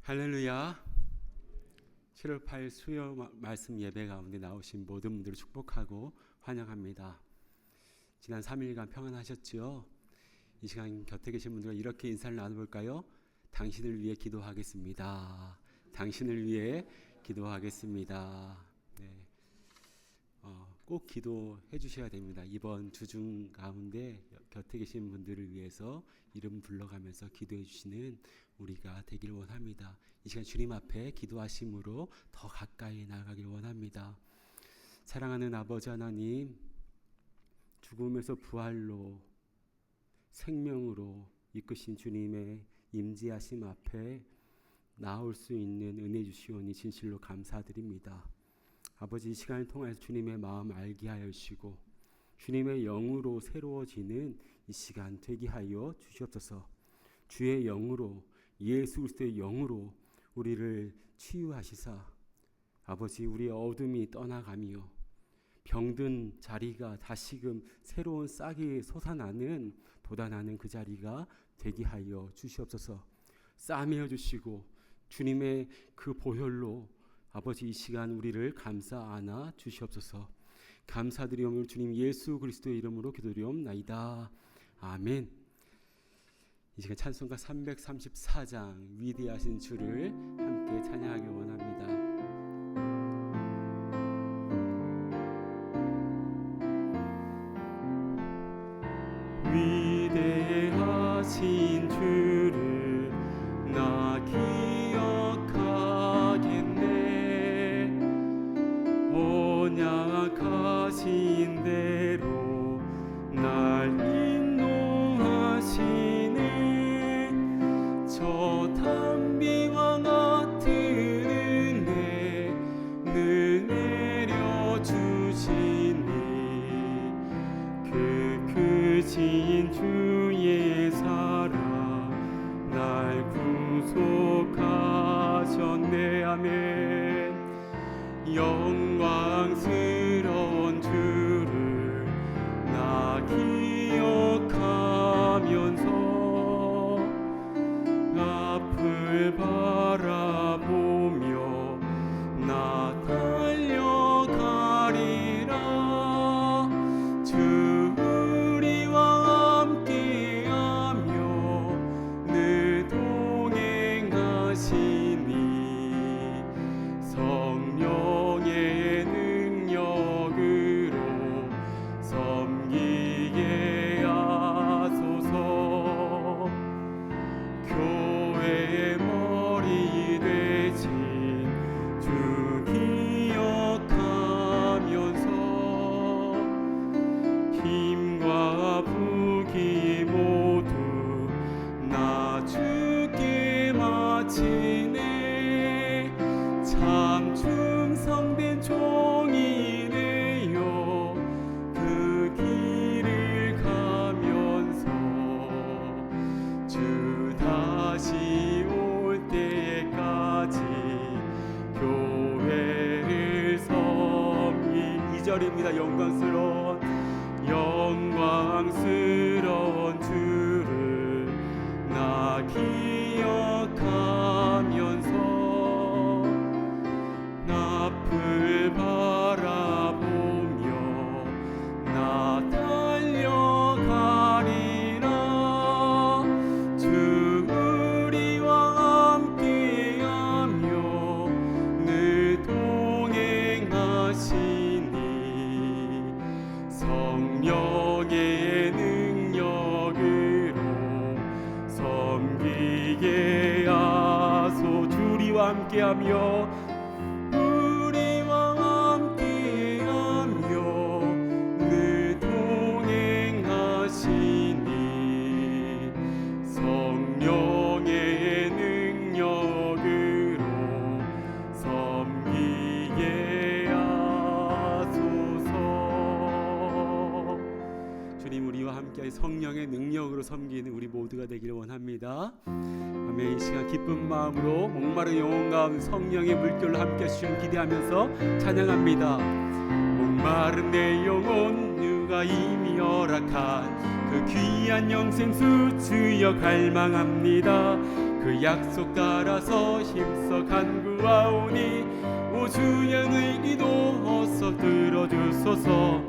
할렐루야. 7월 8일 수요 말씀 예배 가운데 나오신 모든 분들을 축복하고 환영합니다. 지난 3일간 평안하셨지요? 이 시간 곁에 계신 분들과 이렇게 인사를 나눠볼까요? 당신을 위해 기도하겠습니다. 당신을 위해 기도하겠습니다. 네. 꼭 기도해 주셔야 됩니다. 이번 주중 가운데 곁에 계신 분들을 위해서 이름 불러가면서 기도해 주시는 우리가 되길 원합니다. 이 시간 주님 앞에 기도하심으로 더 가까이 나가길 원합니다. 사랑하는 아버지 하나님, 죽음에서 부활로 생명으로 이끄신 주님의 임재하심 앞에 나올 수 있는 은혜 주시오니 진실로 감사드립니다. 아버지, 이 시간을 통해서 주님의 마음 알게 하여 주시고 주님의 영으로 새로워지는 이 시간 되게 하여 주시옵소서. 주의 영으로, 예수 그리스도의 영으로 우리를 치유하시사 아버지, 우리의 어둠이 떠나가며 병든 자리가 다시금 새로운 싹이 솟아나는 돋아나는 그 자리가 되게 하여 주시옵소서. 싸매어 주시고 주님의 그 보혈로 아버지, 이 시간 우리를 감싸 안아 주시옵소서. 감사드리오며 주님 예수 그리스도의 이름으로 기도드리옵나이다. 아멘. 이 시간 찬송가 334장 위대하신 주를 함께 찬양하기 원합니다. 위대하신 주를 나 기억하겠네. 언약하신 대로 날 인도하시네. 저 담비와 같은 은혜 늘 내려주시니 그 크신 주의 사랑 날 구속하셨네. 아멘. 영광스러운 주를 나 기억하면서 앞을 바라보며 나 달려가리라. 주 우리와 함께하며 늘 동행하시니 성령의 능력으로 섬기게 하소서. 교회의 머리 되신 주 기억하면서 힘과 부귀 모두 나 주께 바치네. 참 충성된 종이네요. 그 길을 가면서 주 다시 올 때까지 교회를 섬기. 2절입니다. 영광스러운 주를 나 기억하면서 앞을 바라보며 나 달려가리라. 주 우리와 함께하며 늘 동행하시니 성령의 능력으로 섬기게 하소. 주리와 함께하며 늘 동행하시니 성령의 능력으로 섬기게 하소서. 주님, 우리와 함께 성령의 능력으로 섬기는 우리 모두가 되기를 원합니다. 아멘. 이 시간 기쁜 마음으로 목마른 영혼 가운데 성령의 물결로 함께 하시는 기대하면서 찬양합니다. 목마른 내 영혼 누가 이미 허락한 그 귀한 영생수 주여 갈망합니다. 그 약속 따라서 힘써 간구하오니 오 주의 의기도 어서 들어주소서.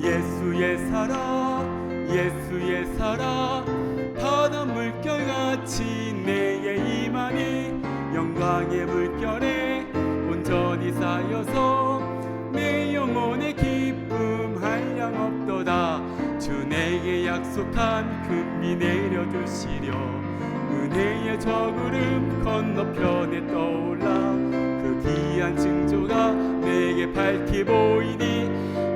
예수의 살아 예수의 살아 바닷물 결같이 내게 임하니 영광의 물결에 온전히 쌓여서 내 영혼의 기쁨 한량없도다. 주 내게 약속한 금이 내려주시려 은혜의 저구름 건너편에 떠올라 그 귀한 징조가 내게 밝히 보이니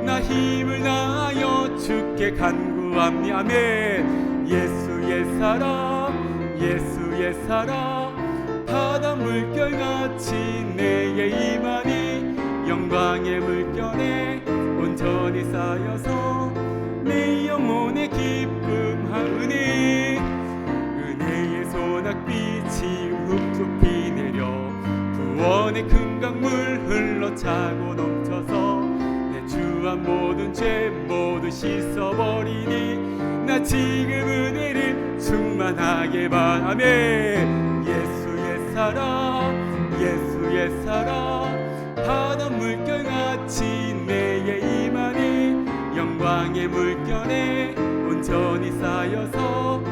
나 힘을 다하여 주께 간구합니. 아멘. 예수의 사랑 예수의 사랑 바닷물 결같이 내게 임하니 영광의 물결에 온전히 쌓여서 내 영혼의 기쁨 하으니 은혜의 소낙빛이 훅훅 내려 구원의 큰 강물 흘러차고 넘쳐서 내 주한 모든 죄 모두 씻어버리니 나 지금 은혜를 충만하게 바라네. 예수의 사랑 예수의 사랑 바닷물 결같이 내게 임하니 영광의 물결에 온전히 쌓여서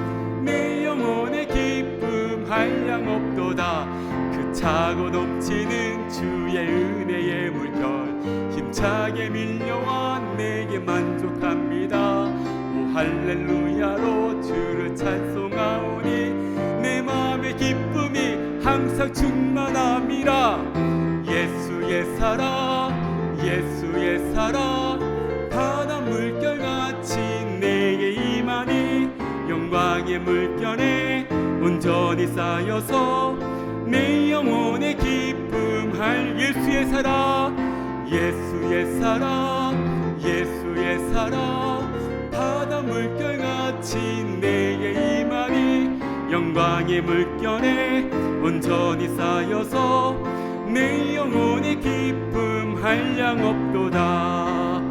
내 영혼의 기쁨 한량없도다. 그 차고 넘치는 주의 은혜의 물결 힘차게 밀려와 내게 만족합니다. 오 할렐루야로 주를 찬송하오니 내 마음의 기쁨이 항상 충만합니다. 예수의 사랑 예수의 사랑 바닷물 결같이 내게 임하니 영광의 물결에 온전히 쌓여서 내 영혼의 기쁨 할 예수의 사랑 예수의 사랑 예수의 사랑 바닷물 결같이 내게 임하니 영광의 물결에 온전히 쌓여서 내 영혼의 기쁨 한량없도다.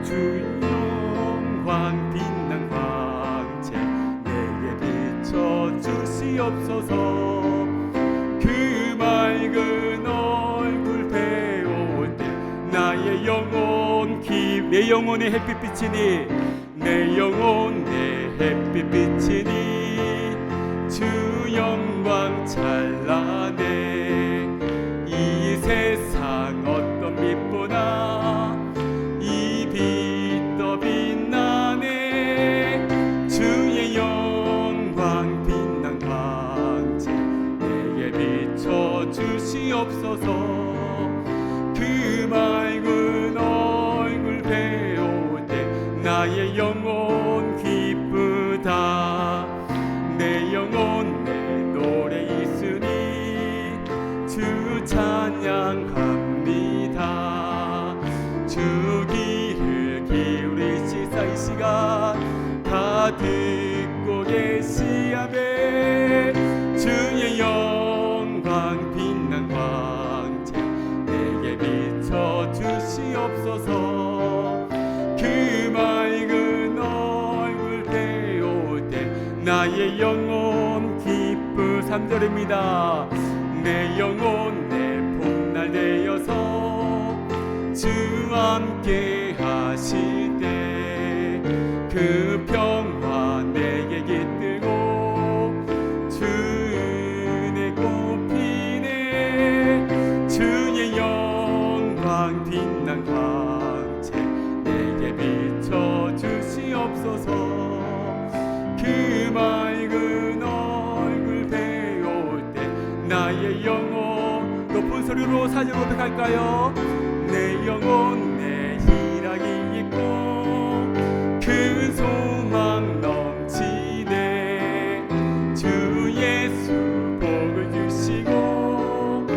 주 영광 빛난 광채 내게 비춰주시옵소서. 그 맑은 얼굴 배울 때 나의 영혼 내 영혼의 햇빛 비치니 내 영혼 내 햇빛 비치니 주 영광 찬란해. 이 세상 어떤 빛보다 이 빛 더 빛나네. 주의 영광 빛난 광채 내게 비춰주시옵소서. 그 맑은 얼굴 배울 때 나의 영혼 기쁘다. 내 영혼 내 노래 있으니 주 찬양합니다. 주 귀를 기울이시사 이 시간 다 듣고 계시아멘. 주의 영광 빛난 광채 내게 비춰주시옵소서. 그 맑은 얼굴 배울 때 나의 영혼 기쁘 3절입니다. 내 영혼 내 봄날 되어서 주 함께 하시되 그 평화 내게 깃들고 주 은혜 꽃피네. 주의 영광 빛난 광채 내게 비춰주시옵소서. 그 맑은 얼굴 배울 때 나의 영혼 높은 소리로 사절 고백할까요? 내 영혼 내 희락이 있고 큰 소망 넘치네. 주 예수 복을 주시고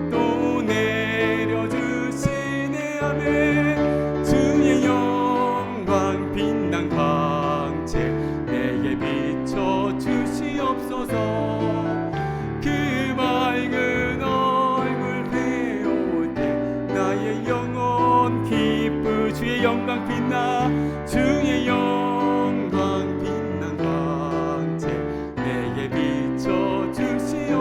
또 내려주시네. 아멘. 주의 영광 빛난 광채 내게 비춰주시옵소서. 그 맑은 얼굴 배울 때 나의 영혼 기쁘. 주의 영광 빛나 주의 영광 빛난 광채 내게 비춰주시옵소서.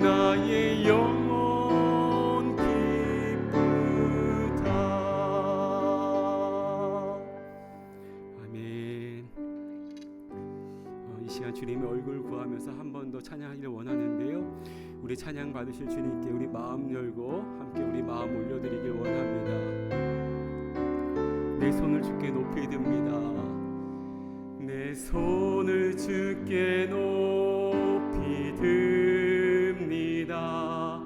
나의 영혼 기쁘다. 아멘. 이 시간 주님의 얼굴 구하면서 한 번 더 찬양하기를 원하는데요, 우리 찬양 받으실 주님께 우리 마음 열고 함께 우리 마음 올려드리길 원합니다. 내 손을 주께 높이 듭니다. 내 손을 주께 높이 듭니다.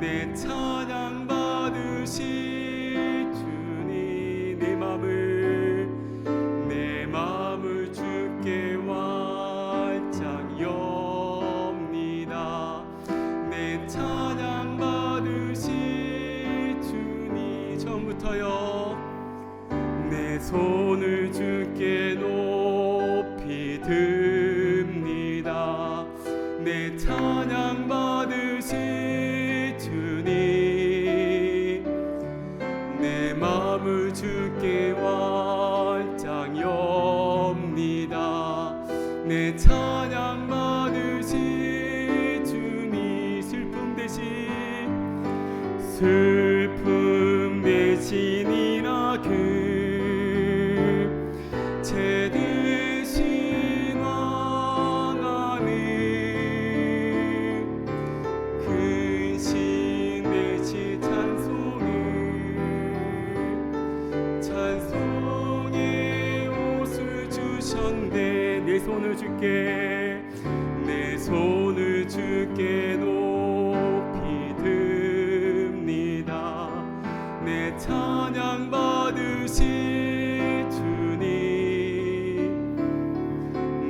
내 찬양 받으실 주님, 내 마음을 주께 활짝 엽니다. 내 찬양 받으실 주님, 처음부터요. 내 손을 주께 높이 듭니다. 내 찬양 받으실 주님, 내 마음을 주께 활짝 엽니다. 내 찬양 받으실 주님, 슬픔 대신이라 제 대신 왕하는 근신 대신 찬송의 옷을 주셨네. 내 손을 주께 높이 듭니다. 내 찬양 받으실 주님,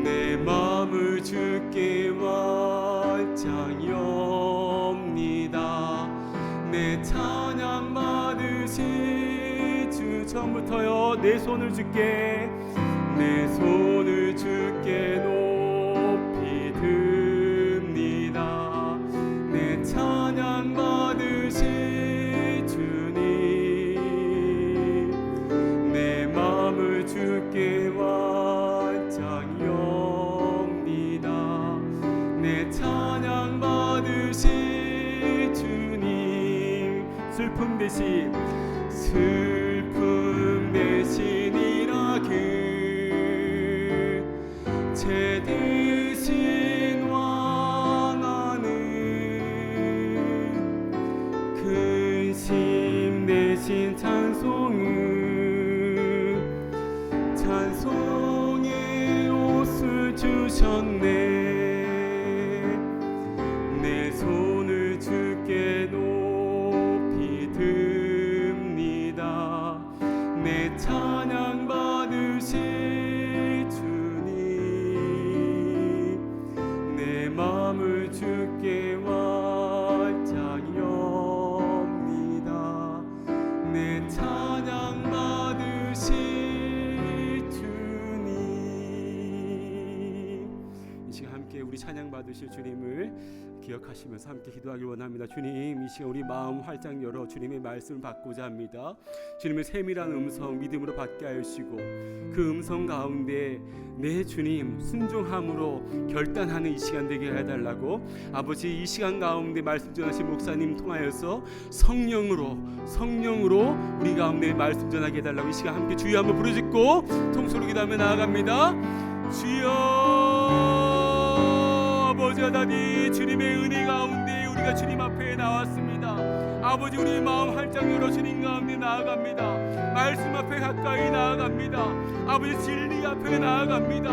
내 마음을 주께 활짝 엽니다. 내 찬양 받으실 주, 처음부터요. 내 손을 주께 높이 듭니다. 내 찬양 받으실 주님, 내 마음을 주께 활짝 엽니다. 내 찬양 받으실 주님, 슬픔 대신이라 제 대신 왕하는 근심 대신 찬송의 옷을 주셨네. 내 손을 주께 높이 듭니다. 내 찬양 받으실 주님, 내 마음을 주께 활짝 엽니다. 내 찬양 받으실 주님. 이 시간 함께 우리 찬양 받으실 주님을 기억하시면서 함께 기도하길 원합니다. 주님, 이 시간 우리 마음 활짝 열어 주님의 말씀을 받고자 합니다. 주님의 세밀한 음성 믿음으로 받게 하시고 그 음성 가운데 내 주님 순종함으로 결단하는 이 시간 되게 해달라고, 아버지 이 시간 가운데 말씀 전하신 목사님 통하여서 성령으로 우리 가운데 말씀 전하게 해달라고 이 시간 함께 주여 한번 부르짖고 통소리 기도하며 나아갑니다. 주여, 아버지 하나님, 주님의 은혜 가운데 우리가 주님 앞에 나왔습니다. 아버지, 우리 마음 활짝 열어 주님 가운데 나아갑니다. 말씀 앞에 가까이 나아갑니다. 아버지, 진리 앞에 나아갑니다.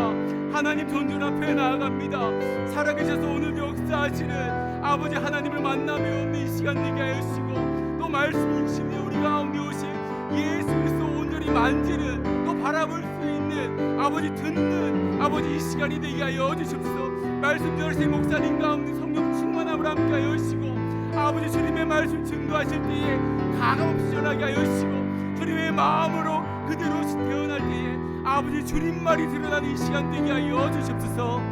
하나님 존존 앞에 나아갑니다. 살아계셔서 오늘 역사하시는 아버지 하나님을 만나며 없는 이 시간 되게 하시고, 또 말씀 주시니 우리 가운데 오신 예수 그리스도 온전히 만지는, 또 바라볼 수 있는 아버지 듣는 아버지 이 시간이 되게 하여 주십시오. 말씀 전하신 목사님 가운데 성령 충만함을 함께 하여 주시고, 아버지 주님의 말씀 증거하실 때에 가감없이 전하게 하여 주시고, 주님의 마음으로 그대로 태어날 때에 아버지 주님 말이 드러나는 이 시간 되게 하여 주십시오.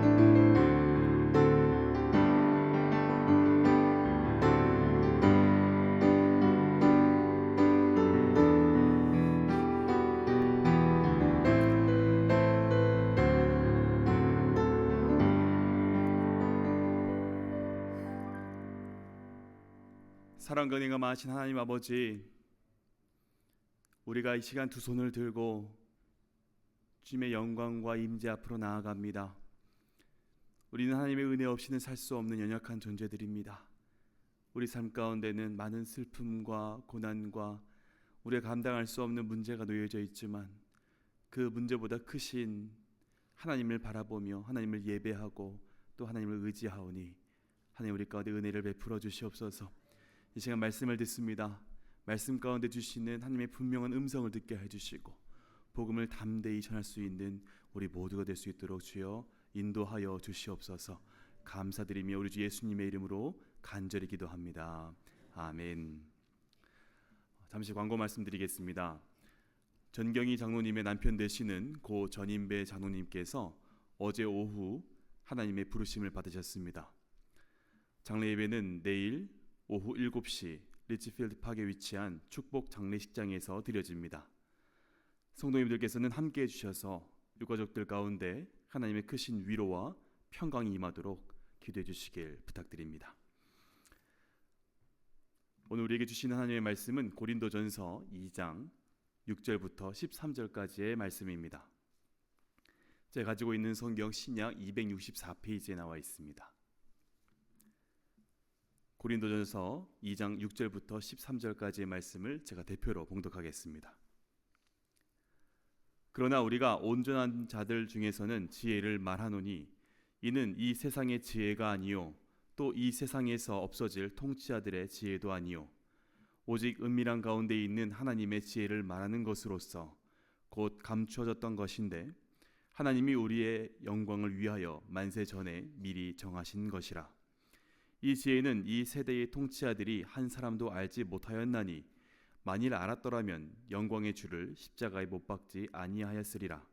사랑과 은혜가 많으신 하나님 아버지, 우리가 이 시간 두 손을 들고 주님의 영광과 임재 앞으로 나아갑니다. 우리는 하나님의 은혜 없이는 살 수 없는 연약한 존재들입니다. 우리 삶 가운데는 많은 슬픔과 고난과 우리가 감당할 수 없는 문제가 놓여져 있지만 그 문제보다 크신 하나님을 바라보며 하나님을 예배하고 또 하나님을 의지하오니 하나님 우리 가운데 은혜를 베풀어 주시옵소서. 이 시간 말씀을 듣습니다. 말씀 가운데 주시는 하나님의 분명한 음성을 듣게 해주시고 복음을 담대히 전할 수 있는 우리 모두가 될 수 있도록 주여 인도하여 주시옵소서. 감사드리며 우리 주 예수님의 이름으로 간절히 기도합니다. 아멘. 잠시 광고 말씀드리겠습니다. 전경희 장로님의 남편 되시는 고 전인배 장로님께서 어제 오후 하나님의 부르심을 받으셨습니다. 장례 예배는 내일 오후 7시 리치필드 파크에 위치한 축복 장례식장에서 드려집니다. 성도님들께서는 함께해 주셔서 유가족들 가운데 하나님의 크신 위로와 평강이 임하도록 기도해 주시길 부탁드립니다. 오늘 우리에게 주시는 하나님의 말씀은 고린도전서 2장 6절부터 13절까지의 말씀입니다. 제가 가지고 있는 성경 신약 264페이지에 나와 있습니다. 고린도전서 2장 6절부터 13절까지의 말씀을 제가 대표로 봉독하겠습니다. 그러나 우리가 온전한 자들 중에서는 지혜를 말하노니 이는 이 세상의 지혜가 아니요 또 이 세상에서 없어질 통치자들의 지혜도 아니요 오직 은밀한 가운데 있는 하나님의 지혜를 말하는 것으로서 곧 감추어졌던 것인데 하나님이 우리의 영광을 위하여 만세 전에 미리 정하신 것이라. 이 지혜는 이 세대의 통치자들이 한 사람도 알지 못하였나니 만일 알았더라면 영광의 주를 십자가에 못 박지 아니하였으리라.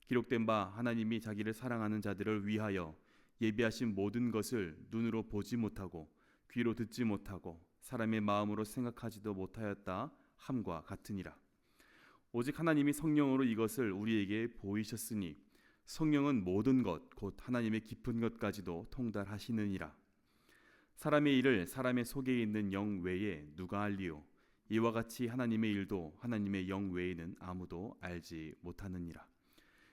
기록된 바 하나님이 자기를 사랑하는 자들을 위하여 예비하신 모든 것을 눈으로 보지 못하고 귀로 듣지 못하고 사람의 마음으로 생각하지도 못하였다 함과 같으니라. 오직 하나님이 성령으로 이것을 우리에게 보이셨으니 성령은 모든 것 곧 하나님의 깊은 것까지도 통달하시느니라. 사람의 일을 사람의 속에 있는 영 외에 누가 알리요 이와 같이 하나님의 일도 하나님의 영 외에는 아무도 알지 못하느니라.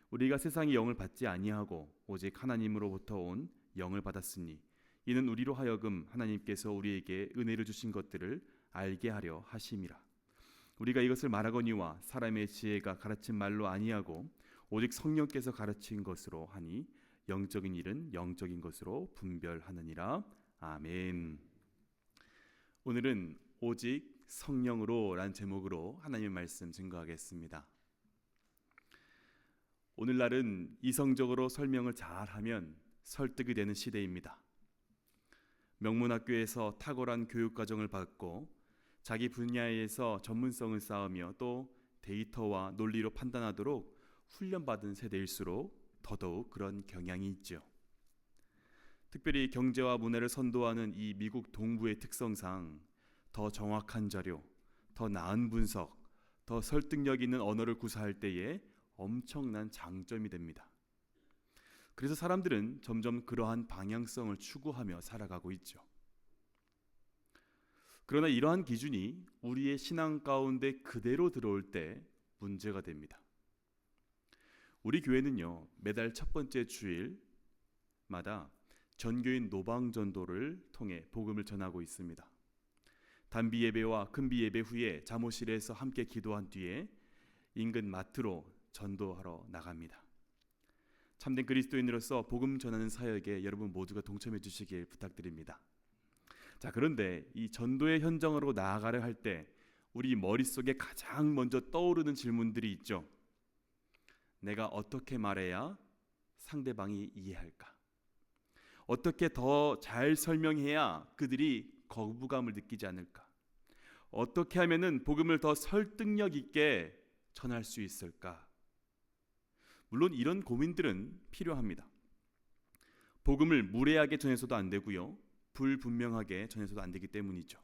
우리가 세상의 영을 받지 아니하고 오직 하나님으로부터 온 영을 받았으니 이는 우리로 하여금 하나님께서 우리에게 은혜를 주신 것들을 알게 하려 하심이라. 우리가 이것을 말하거니와 사람의 지혜가 가르친 말로 아니하고 오직 성령께서 가르친 것으로 하니 영적인 일은 영적인 것으로 분별하느니라. 아멘. 오늘은 오직 성령으로 라는 제목으로 하나님의 말씀 증거하겠습니다. 오늘날은 이성적으로 설명을 잘하면 설득이 되는 시대입니다. 명문학교에서 탁월한 교육과정을 받고 자기 분야에서 전문성을 쌓으며 또 데이터와 논리로 판단하도록 훈련받은 세대일수록 더더욱 그런 경향이 있죠. 특별히 경제와 문화를 선도하는 이 미국 동부의 특성상 더 정확한 자료, 더 나은 분석, 더 설득력 있는 언어를 구사할 때에 엄청난 장점이 됩니다. 그래서 사람들은 점점 그러한 방향성을 추구하며 살아가고 있죠. 그러나 이러한 기준이 우리의 신앙 가운데 그대로 들어올 때 문제가 됩니다. 우리 교회는요, 매달 첫 번째 주일마다 전교인 노방전도를 통해 복음을 전하고 있습니다. 단비 예배와 금비 예배 후에 잠옷실에서 함께 기도한 뒤에 인근 마트로 전도하러 나갑니다. 참된 그리스도인으로서 복음 전하는 사역에 여러분 모두가 동참해 주시길 부탁드립니다. 자, 그런데 이 전도의 현장으로 나아가려 할 때 우리 머릿속에 가장 먼저 떠오르는 질문들이 있죠. 내가 어떻게 말해야 상대방이 이해할까? 어떻게 더 잘 설명해야 그들이 거부감을 느끼지 않을까? 어떻게 하면은 복음을 더 설득력 있게 전할 수 있을까? 물론 이런 고민들은 필요합니다. 복음을 무례하게 전해서도 안 되고요, 불분명하게 전해서도 안 되기 때문이죠.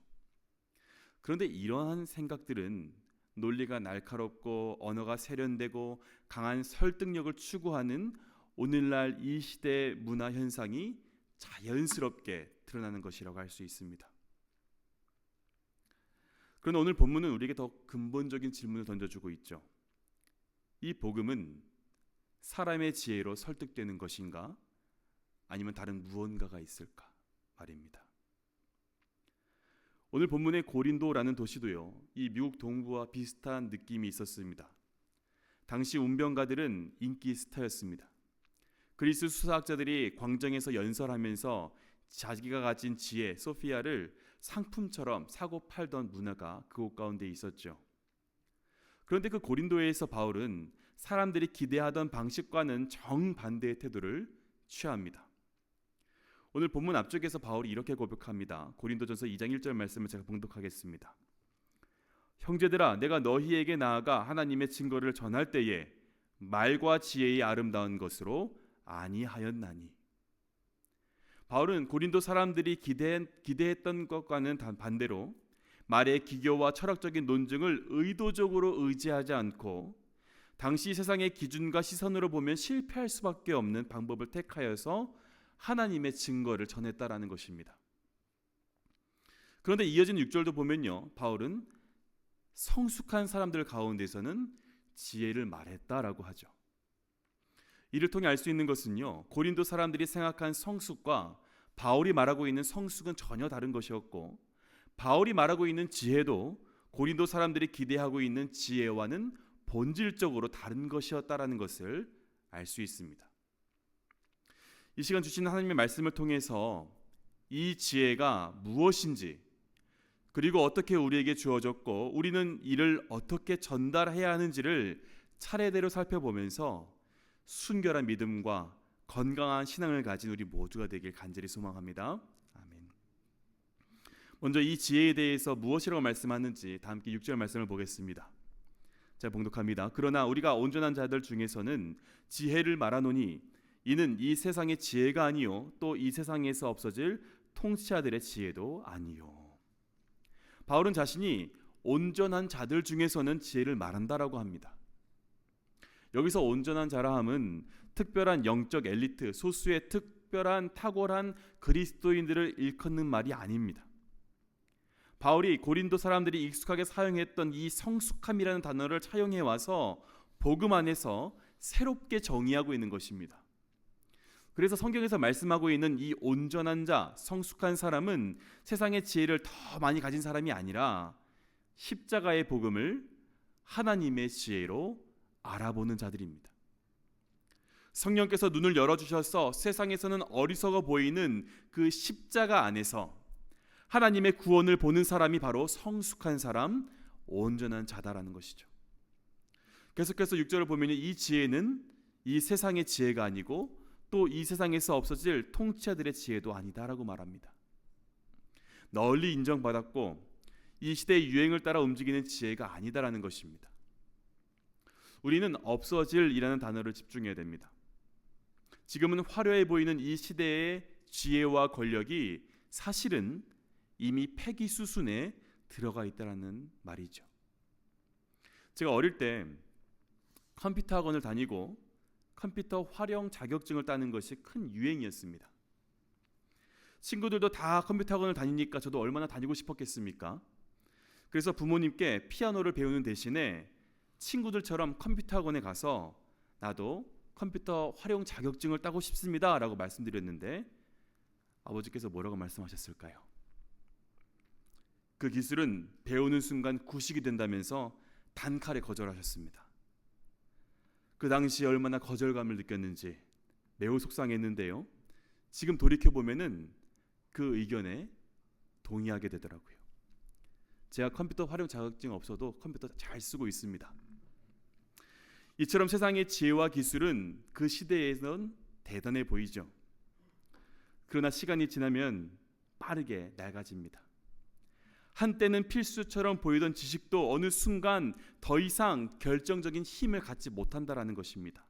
그런데 이러한 생각들은 논리가 날카롭고 언어가 세련되고 강한 설득력을 추구하는 오늘날 이 시대의 문화 현상이 자연스럽게 드러나는 것이라고 할 수 있습니다. 그러나 오늘 본문은 우리에게 더 근본적인 질문을 던져주고 있죠. 이 복음은 사람의 지혜로 설득되는 것인가? 아니면 다른 무언가가 있을까? 말입니다. 오늘 본문의 고린도라는 도시도요, 이 미국 동부와 비슷한 느낌이 있었습니다. 당시 운병가들은 인기 스타였습니다. 그리스 수사학자들이 광장에서 연설하면서 자기가 가진 지혜 소피아를 상품처럼 사고 팔던 문화가 그곳 가운데 있었죠. 그런데 그 고린도에서 바울은 사람들이 기대하던 방식과는 정반대의 태도를 취합니다. 오늘 본문 앞쪽에서 바울이 이렇게 고백합니다. 고린도전서 2장 1절 말씀을 제가 봉독하겠습니다. 형제들아, 내가 너희에게 나아가 하나님의 증거를 전할 때에 말과 지혜의 아름다운 것으로 아니하였나니. 바울은 고린도 사람들이 기대했던 것과는 반대로 말의 기교와 철학적인 논증을 의도적으로 의지하지 않고 당시 세상의 기준과 시선으로 보면 실패할 수밖에 없는 방법을 택하여서 하나님의 증거를 전했다라는 것입니다. 그런데 이어지는 6절도 보면요, 바울은 성숙한 사람들 가운데서는 지혜를 말했다라고 하죠. 이를 통해 알 수 있는 것은요, 고린도 사람들이 생각한 성숙과 바울이 말하고 있는 성숙은 전혀 다른 것이었고, 바울이 말하고 있는 지혜도 고린도 사람들이 기대하고 있는 지혜와는 본질적으로 다른 것이었다라는 것을 알 수 있습니다. 이 시간 주신 하나님의 말씀을 통해서 이 지혜가 무엇인지, 그리고 어떻게 우리에게 주어졌고 우리는 이를 어떻게 전달해야 하는지를 차례대로 살펴보면서 순결한 믿음과 건강한 신앙을 가진 우리 모두가 되길 간절히 소망합니다. 아멘. 먼저 이 지혜에 대해서 무엇이라고 말씀하는지 다 함께 6절 말씀을 보겠습니다. 제가 봉독합니다. 그러나 우리가 온전한 자들 중에서는 지혜를 말하노니 이는 이 세상의 지혜가 아니요 또 이 세상에서 없어질 통치자들의 지혜도 아니요. 바울은 자신이 온전한 자들 중에서는 지혜를 말한다라고 합니다. 여기서 온전한 자라 함은 특별한 영적 엘리트, 소수의 특별한 탁월한 그리스도인들을 일컫는 말이 아닙니다. 바울이 고린도 사람들이 익숙하게 사용했던 이 성숙함이라는 단어를 차용해 와서 복음 안에서 새롭게 정의하고 있는 것입니다. 그래서 성경에서 말씀하고 있는 이 온전한 자, 성숙한 사람은 세상의 지혜를 더 많이 가진 사람이 아니라 십자가의 복음을 하나님의 지혜로 알아보는 자들입니다. 성령께서 눈을 열어주셔서 세상에서는 어리석어 보이는 그 십자가 안에서 하나님의 구원을 보는 사람이 바로 성숙한 사람, 온전한 자다라는 것이죠. 계속해서 6절을 보면 이 지혜는 이 세상의 지혜가 아니고 또 이 세상에서 없어질 통치자들의 지혜도 아니다라고 말합니다. 널리 인정받았고 이 시대의 유행을 따라 움직이는 지혜가 아니다라는 것입니다. 우리는 없어질이라는 단어를 집중해야 됩니다. 지금은 화려해 보이는 이 시대의 지혜와 권력이 사실은 이미 폐기 수순에 들어가 있다라는 말이죠. 제가 어릴 때 컴퓨터 학원을 다니고 컴퓨터 활용 자격증을 따는 것이 큰 유행이었습니다. 친구들도 다 컴퓨터 학원을 다니니까 저도 얼마나 다니고 싶었겠습니까? 그래서 부모님께 피아노를 배우는 대신에 친구들처럼 컴퓨터 학원에 가서 나도 컴퓨터 활용 자격증을 따고 싶습니다 라고 말씀드렸는데 아버지께서 뭐라고 말씀하셨을까요? 그 기술은 배우는 순간 구식이 된다면서 단칼에 거절하셨습니다. 그 당시에 얼마나 거절감을 느꼈는지 매우 속상했는데요. 지금 돌이켜보면은 그 의견에 동의하게 되더라고요. 제가 컴퓨터 활용 자격증 없어도 컴퓨터 잘 쓰고 있습니다. 이처럼 세상의 지혜와 기술은 그 시대에선 대단해 보이죠. 그러나 시간이 지나면 빠르게 낡아집니다. 한때는 필수처럼 보이던 지식도 어느 순간 더 이상 결정적인 힘을 갖지 못한다라는 것입니다.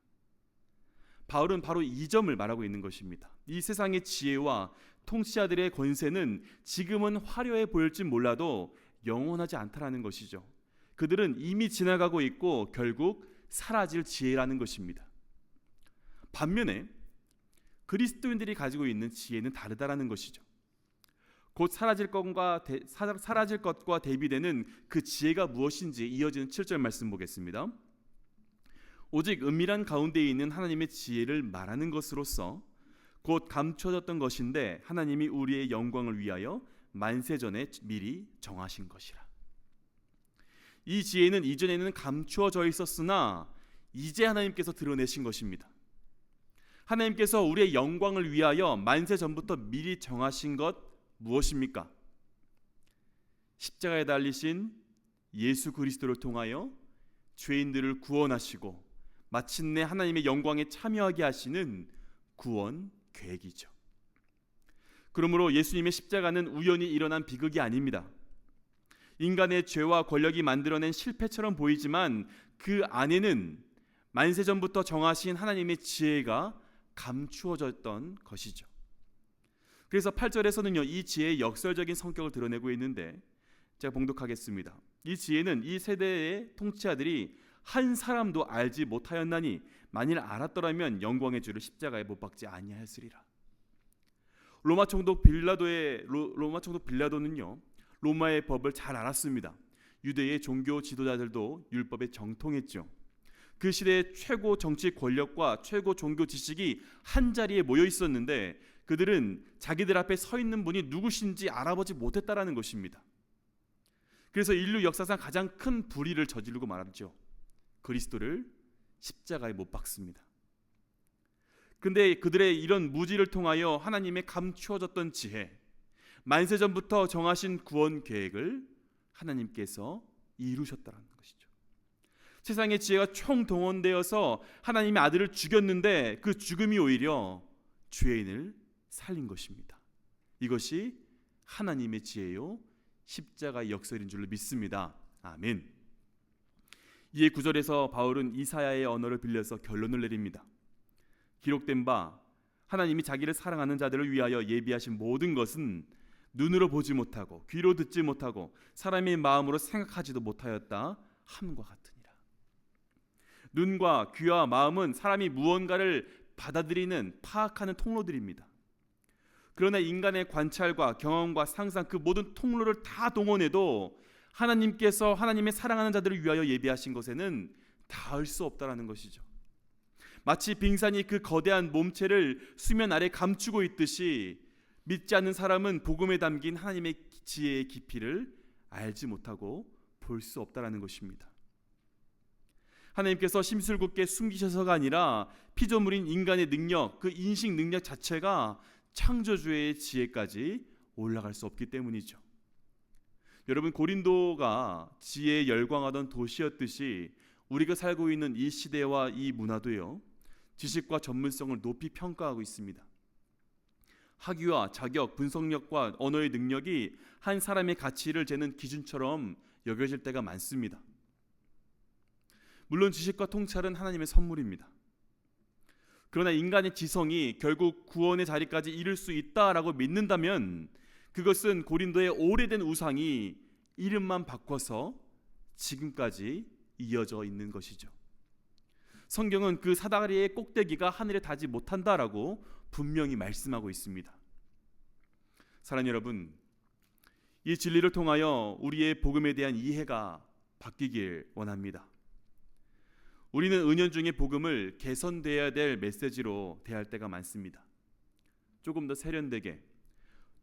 바울은 바로 이 점을 말하고 있는 것입니다. 이 세상의 지혜와 통치자들의 권세는 지금은 화려해 보일지 몰라도 영원하지 않다라는 것이죠. 그들은 이미 지나가고 있고 결국 사라질 지혜라는 것입니다. 반면에 그리스도인들이 가지고 있는 지혜는 다르다라는 것이죠. 곧 사라질 것과 대비되는 그 지혜가 무엇인지 이어지는 7절 말씀 보겠습니다. 오직 은밀한 가운데에 있는 하나님의 지혜를 말하는 것으로서 곧 감춰졌던 것인데 하나님이 우리의 영광을 위하여 만세전에 미리 정하신 것이라. 이 지혜는 이전에는 감추어져 있었으나 이제 하나님께서 드러내신 것입니다. 하나님께서 우리의 영광을 위하여 만세 전부터 미리 정하신 것 무엇입니까? 십자가에 달리신 예수 그리스도를 통하여 죄인들을 구원하시고 마침내 하나님의 영광에 참여하게 하시는 구원 계획이죠. 그러므로 예수님의 십자가는 우연히 일어난 비극이 아닙니다. 인간의 죄와 권력이 만들어낸 실패처럼 보이지만 그 안에는 만세전부터 정하신 하나님의 지혜가 감추어졌던 것이죠. 그래서 8절에서는요, 이 지혜의 역설적인 성격을 드러내고 있는데 제가 봉독하겠습니다. 이 지혜는 이 세대의 통치자들이 한 사람도 알지 못하였나니 만일 알았더라면 영광의 주를 십자가에 못 박지 아니하였으리라. 로마 총독 빌라도는요, 로마의 법을 잘 알았습니다. 유대의 종교 지도자들도 율법에 정통했죠. 그 시대의 최고 정치 권력과 최고 종교 지식이 한 자리에 모여 있었는데 그들은 자기들 앞에 서 있는 분이 누구신지 알아보지 못했다라는 것입니다. 그래서 인류 역사상 가장 큰 불의를 저지르고 말았죠. 그리스도를 십자가에 못 박습니다. 근데 그들의 이런 무지를 통하여 하나님의 감추어졌던 지혜, 만세전부터 정하신 구원 계획을 하나님께서 이루셨다는 것이죠. 세상의 지혜가 총동원되어서 하나님의 아들을 죽였는데 그 죽음이 오히려 죄인을 살린 것입니다. 이것이 하나님의 지혜요 십자가의 역설인 줄로 믿습니다. 아멘. 이에 9절에서 바울은 이사야의 언어를 빌려서 결론을 내립니다. 기록된 바 하나님이 자기를 사랑하는 자들을 위하여 예비하신 모든 것은 눈으로 보지 못하고 귀로 듣지 못하고 사람의 마음으로 생각하지도 못하였다 함과 같으니라. 눈과 귀와 마음은 사람이 무언가를 받아들이는 파악하는 통로들입니다. 그러나 인간의 관찰과 경험과 상상 그 모든 통로를 다 동원해도 하나님께서 하나님의 사랑하는 자들을 위하여 예비하신 것에는 닿을 수 없다라는 것이죠. 마치 빙산이 그 거대한 몸체를 수면 아래 감추고 있듯이 믿지 않는 사람은 복음에 담긴 하나님의 지혜의 깊이를 알지 못하고 볼 수 없다라는 것입니다. 하나님께서 심술궂게 숨기셔서가 아니라 피조물인 인간의 능력, 그 인식 능력 자체가 창조주의 지혜까지 올라갈 수 없기 때문이죠. 여러분, 고린도가 지혜에 열광하던 도시였듯이 우리가 살고 있는 이 시대와 이 문화도요, 지식과 전문성을 높이 평가하고 있습니다. 학위와 자격, 분석력과 언어의 능력이 한 사람의 가치를 재는 기준처럼 여겨질 때가 많습니다. 물론 지식과 통찰은 하나님의 선물입니다. 그러나 인간의 지성이 결국 구원의 자리까지 이를 수 있다라고 믿는다면 그것은 고린도의 오래된 우상이 이름만 바꿔서 지금까지 이어져 있는 것이죠. 성경은 그 사다리의 꼭대기가 하늘에 닿지 못한다라고 분명히 말씀하고 있습니다. 사랑하는 여러분, 이 진리를 통하여 우리의 복음에 대한 이해가 바뀌길 원합니다. 우리는 은연중에 복음을 개선되어야 될 메시지로 대할 때가 많습니다. 조금 더 세련되게,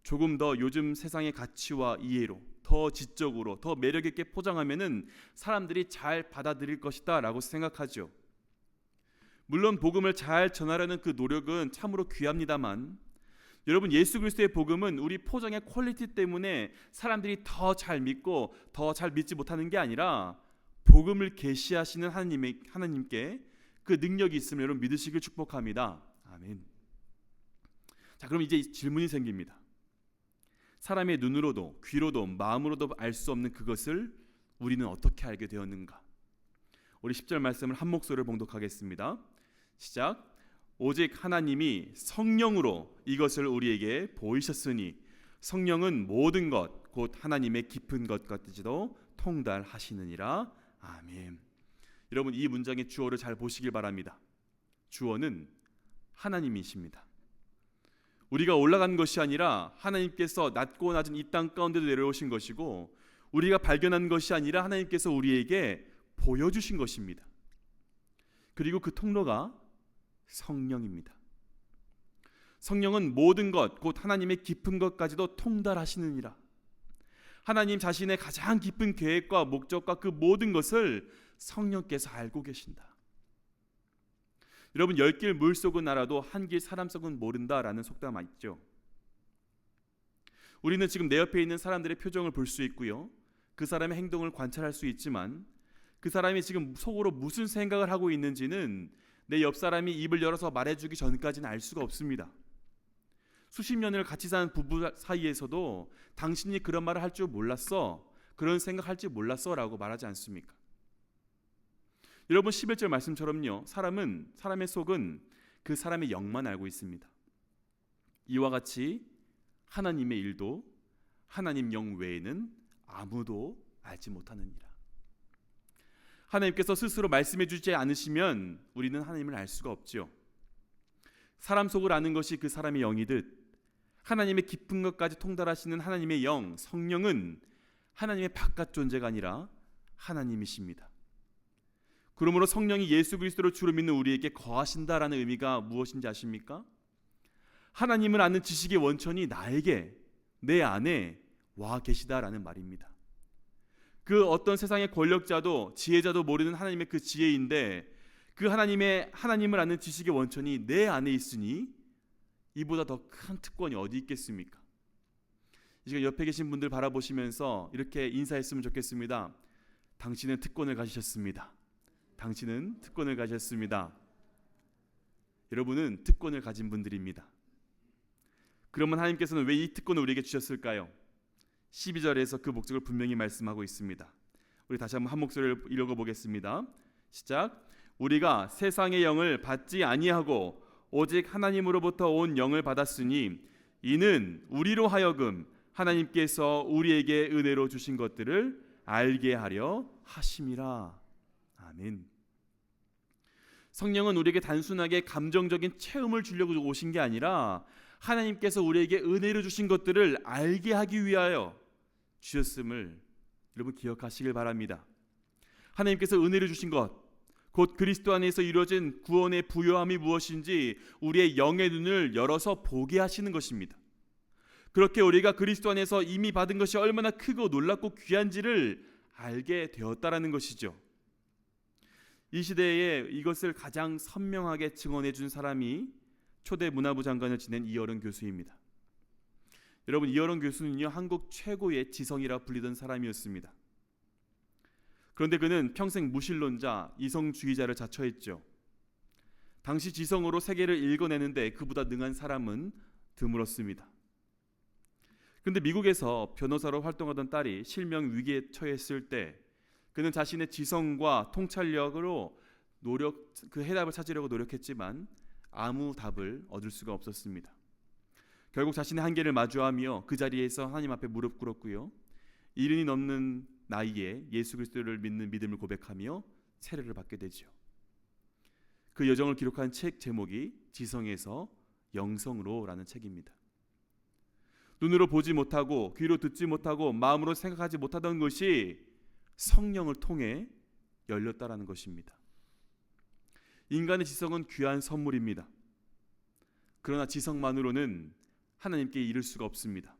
조금 더 요즘 세상의 가치와 이해로, 더 지적으로, 더 매력있게 포장하면은 사람들이 잘 받아들일 것이다 라고 생각하죠. 물론 복음을 잘 전하려는 그 노력은 참으로 귀합니다만, 여러분, 예수 그리스도의 복음은 우리 포장의 퀄리티 때문에 사람들이 더 잘 믿고 더 잘 믿지 못하는 게 아니라 복음을 계시하시는 하나님께 그 능력이 있음을 여러분 믿으시길 축복합니다. 아멘. 자, 그럼 이제 질문이 생깁니다. 사람의 눈으로도 귀로도 마음으로도 알 수 없는 그것을 우리는 어떻게 알게 되었는가? 우리 10절 말씀을 한 목소리로 봉독하겠습니다. 시작. 오직 하나님이 성령으로 이것을 우리에게 보이셨으니 성령은 모든 것 곧 하나님의 깊은 것까지도 통달하시느니라. 아멘. 여러분, 이 문장의 주어를 잘 보시길 바랍니다. 주어는 하나님이십니다. 우리가 올라간 것이 아니라 하나님께서 낮고 낮은 이 땅 가운데도 내려오신 것이고, 우리가 발견한 것이 아니라 하나님께서 우리에게 보여주신 것입니다. 그리고 그 통로가 성령입니다. 성령은 모든 것, 곧 하나님의 깊은 것까지도 통달하시느니라. 하나님 자신의 가장 깊은 계획과 목적과 그 모든 것을 성령께서 알고 계신다. 여러분, 10길 물속은 알아도 한 길 사람 속은 모른다라는 속담 있죠. 우리는 지금 내 옆에 있는 사람들의 표정을 볼 수 있고요, 그 사람의 행동을 관찰할 수 있지만 그 사람이 지금 속으로 무슨 생각을 하고 있는지는 내 옆 사람이 입을 열어서 말해주기 전까지는 알 수가 없습니다. 수십 년을 같이 사는 부부 사이에서도 당신이 그런 말을 할 줄 몰랐어, 그런 생각할 줄 몰랐어 라고 말하지 않습니까? 여러분, 11절 말씀처럼요, 사람의 속은 그 사람의 영만 알고 있습니다. 이와 같이 하나님의 일도 하나님 영 외에는 아무도 알지 못하느니라. 하나님께서 스스로 말씀해 주지 않으시면 우리는 하나님을 알 수가 없죠. 사람 속을 아는 것이 그 사람의 영이듯, 하나님의 깊은 것까지 통달하시는 하나님의 영, 성령은 하나님의 바깥 존재가 아니라 하나님이십니다. 그러므로 성령이 예수 그리스도를 주로 믿는 우리에게 거하신다라는 의미가 무엇인지 아십니까? 하나님을 아는 지식의 원천이 나에게, 내 안에 와 계시다라는 말입니다. 그 어떤 세상의 권력자도 지혜자도 모르는 하나님의 그 지혜인데, 그 하나님을 아는 지식의 원천이 내 안에 있으니 이보다 더 큰 특권이 어디 있겠습니까? 이 시간 옆에 계신 분들 바라보시면서 이렇게 인사했으면 좋겠습니다. 당신은 특권을 가지셨습니다. 당신은 특권을 가지셨습니다. 여러분은 특권을 가진 분들입니다. 그러면 하나님께서는 왜 이 특권을 우리에게 주셨을까요? 12절에서 그 목적을 분명히 말씀하고 있습니다. 우리 다시 한번 한 목소리를 읽어보겠습니다. 시작. 우리가 세상의 영을 받지 아니하고 오직 하나님으로부터 온 영을 받았으니 이는 우리로 하여금 하나님께서 우리에게 은혜로 주신 것들을 알게 하려 하심이라. 아멘. 성령은 우리에게 단순하게 감정적인 체험을 주려고 오신 게 아니라 하나님께서 우리에게 은혜로 주신 것들을 알게 하기 위하여 주셨음을 여러분 기억하시길 바랍니다. 하나님께서 은혜로 주신 것, 곧 그리스도 안에서 이루어진 구원의 부요함이 무엇인지 우리의 영의 눈을 열어서 보게 하시는 것입니다. 그렇게 우리가 그리스도 안에서 이미 받은 것이 얼마나 크고 놀랍고 귀한지를 알게 되었다라는 것이죠. 이 시대에 이것을 가장 선명하게 증언해 준 사람이 초대 문화부 장관을 지낸 이어른 교수입니다. 여러분, 이어른 교수는요, 한국 최고의 지성이라 불리던 사람이었습니다. 그런데 그는 평생 무신론자, 이성주의자를 자처했죠. 당시 지성으로 세계를 읽어내는데 그보다 능한 사람은 드물었습니다. 그런데 미국에서 변호사로 활동하던 딸이 실명 위기에 처했을 때 그는 자신의 지성과 통찰력으로 그 해답을 찾으려고 노력했지만 아무 답을 얻을 수가 없었습니다. 결국 자신의 한계를 마주하며 그 자리에서 하나님 앞에 무릎 꿇었고요, 70이 넘는 나이에 예수 그리스도를 믿는 믿음을 고백하며 세례를 받게 되죠. 그 여정을 기록한 책 제목이 지성에서 영성으로라는 책입니다. 눈으로 보지 못하고 귀로 듣지 못하고 마음으로 생각하지 못하던 것이 성령을 통해 열렸다라는 것입니다. 인간의 지성은 귀한 선물입니다. 그러나 지성만으로는 하나님께 이를 수가 없습니다.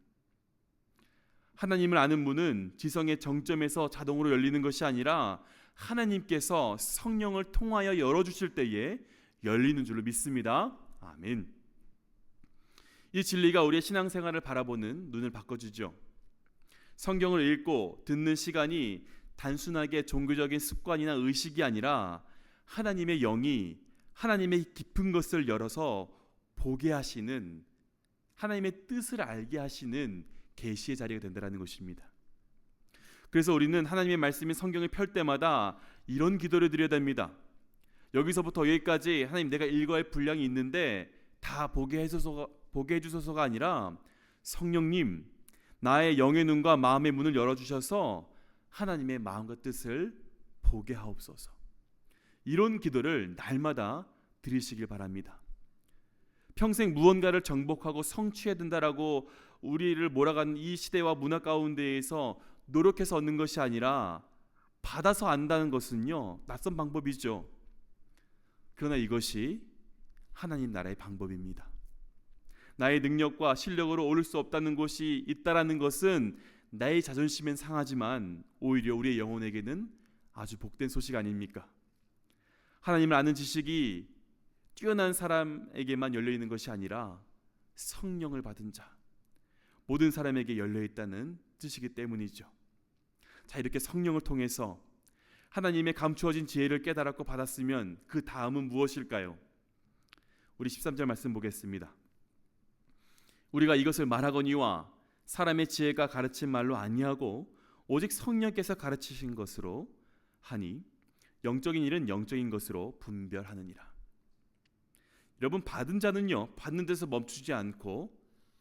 하나님을 아는 문은 지성의 정점에서 자동으로 열리는 것이 아니라 하나님께서 성령을 통하여 열어주실 때에 열리는 줄로 믿습니다. 아멘. 이 진리가 우리의 신앙생활을 바라보는 눈을 바꿔주죠. 성경을 읽고 듣는 시간이 단순하게 종교적인 습관이나 의식이 아니라 하나님의 영이 하나님의 깊은 것을 열어서 보게 하시는, 하나님의 뜻을 알게 하시는 계시의 자리가 된다는 것입니다. 그래서 우리는 하나님의 말씀인 성경을 펼 때마다 이런 기도를 드려야 됩니다. 여기서부터 여기까지 하나님, 내가 읽어야 할 분량이 있는데 다 보게 해주소서가 아니라 성령님, 나의 영의 눈과 마음의 문을 열어주셔서 하나님의 마음과 뜻을 보게 하옵소서. 이런 기도를 날마다 드리시길 바랍니다. 평생 무언가를 정복하고 성취해야 된다라고 우리를 몰아가는 이 시대와 문화 가운데에서 노력해서 얻는 것이 아니라 받아서 안다는 것은요, 낯선 방법이죠. 그러나 이것이 하나님 나라의 방법입니다. 나의 능력과 실력으로 오를 수 없다는 것이 있다라는 것은 나의 자존심엔 상하지만 오히려 우리의 영혼에게는 아주 복된 소식 아닙니까? 하나님을 아는 지식이 뛰어난 사람에게만 열려 있는 것이 아니라 성령을 받은 자, 모든 사람에게 열려 있다는 뜻이기 때문이죠. 자, 이렇게 성령을 통해서 하나님의 감추어진 지혜를 깨달았고 받았으면 그 다음은 무엇일까요? 우리 13절 말씀 보겠습니다. 우리가 이것을 말하거니와 사람의 지혜가 가르친 말로 아니하고 오직 성령께서 가르치신 것으로 하니 영적인 일은 영적인 것으로 분별하느니라. 여러분, 받은 자는요, 받는 데서 멈추지 않고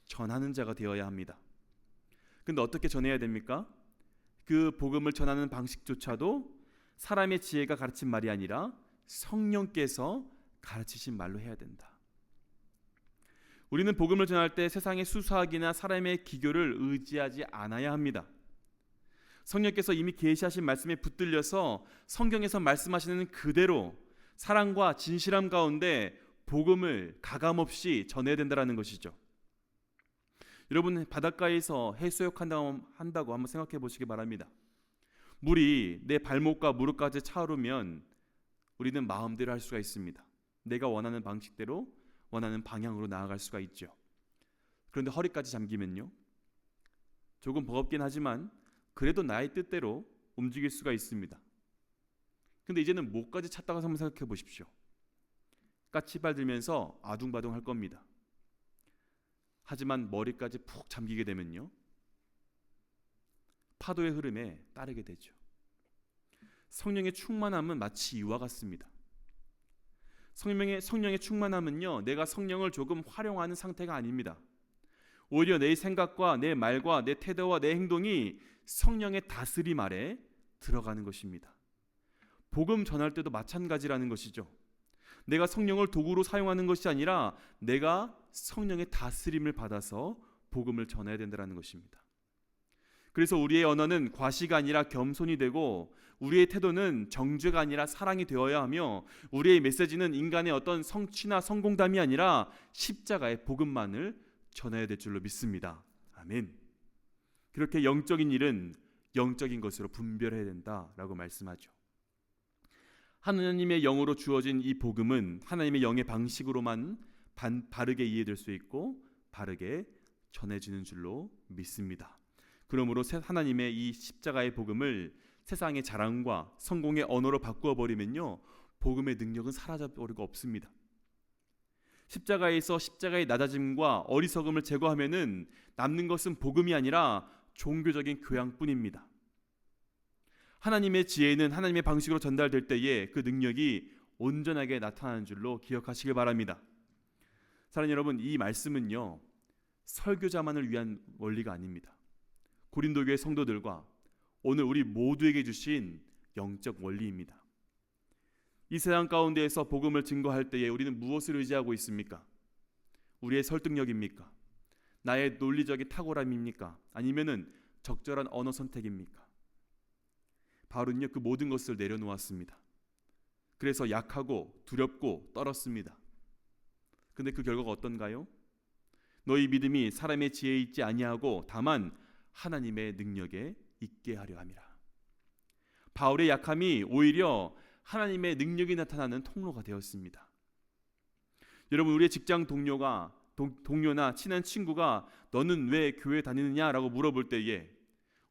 전하는 자가 되어야 합니다. 근데 어떻게 전해야 됩니까? 그 복음을 전하는 방식조차도 사람의 지혜가 가르친 말이 아니라 성령께서 가르치신 말로 해야 된다. 우리는 복음을 전할 때 세상의 수사학이나 사람의 기교를 의지하지 않아야 합니다. 성령께서 이미 계시하신 말씀에 붙들려서 성경에서 말씀하시는 그대로 사랑과 진실함 가운데 복음을 가감없이 전해야 된다는 것이죠. 여러분, 바닷가에서 해수욕한다고 한번 생각해 보시기 바랍니다. 물이 내 발목과 무릎까지 차오르면 우리는 마음대로 할 수가 있습니다. 내가 원하는 방식대로 원하는 방향으로 나아갈 수가 있죠. 그런데 허리까지 잠기면요, 조금 버겁긴 하지만 그래도 나의 뜻대로 움직일 수가 있습니다. 근데 이제는 목까지 찼다고 한번 생각해 보십시오. 까치발 들면서 아둥바둥 할 겁니다. 하지만 머리까지 푹 잠기게 되면요, 파도의 흐름에 따르게 되죠. 성령의 충만함은 마치 이와 같습니다. 성령의 충만함은요, 내가 성령을 조금 활용하는 상태가 아닙니다. 오히려 내 생각과 내 말과 내 태도와 내 행동이 성령의 다스림 아래 들어가는 것입니다. 복음 전할 때도 마찬가지라는 것이죠. 내가 성령을 도구로 사용하는 것이 아니라 내가 성령의 다스림을 받아서 복음을 전해야 된다는 것입니다. 그래서 우리의 언어는 과시가 아니라 겸손이 되고 우리의 태도는 정죄가 아니라 사랑이 되어야 하며 우리의 메시지는 인간의 어떤 성취나 성공담이 아니라 십자가의 복음만을 전해야 될 줄로 믿습니다. 아멘. 그렇게 영적인 일은 영적인 것으로 분별해야 된다라고 말씀하죠. 하나님의 영으로 주어진 이 복음은 하나님의 영의 방식으로만 바르게 이해될 수 있고 바르게 전해지는 줄로 믿습니다. 그러므로 하나님의 이 십자가의 복음을 세상의 자랑과 성공의 언어로 바꾸어 버리면요, 복음의 능력은 사라져 버리고 없습니다. 십자가에서 십자가의 낮아짐과 어리석음을 제거하면은 남는 것은 복음이 아니라 종교적인 교양뿐입니다. 하나님의 지혜는 하나님의 방식으로 전달될 때에 그 능력이 온전하게 나타나는 줄로 기억하시길 바랍니다. 사랑하는 여러분, 이 말씀은요, 설교자만을 위한 원리가 아닙니다. 고린도 교회 성도들과 오늘 우리 모두에게 주신 영적 원리입니다. 이 세상 가운데에서 복음을 증거할 때에 우리는 무엇을 의지하고 있습니까? 우리의 설득력입니까? 나의 논리적인 탁월함입니까? 아니면은 적절한 언어 선택입니까? 바울은요, 그 모든 것을 내려놓았습니다. 그래서 약하고 두렵고 떨었습니다. 근데 그 결과가 어떤가요? 너희 믿음이 사람의 지혜에 있지 아니하고 다만 하나님의 능력에 있게 하려 함이라. 바울의 약함이 오히려 하나님의 능력이 나타나는 통로가 되었습니다. 여러분, 우리의 직장 동료나 친한 친구가 너는 왜 교회 다니느냐라고 물어볼 때에,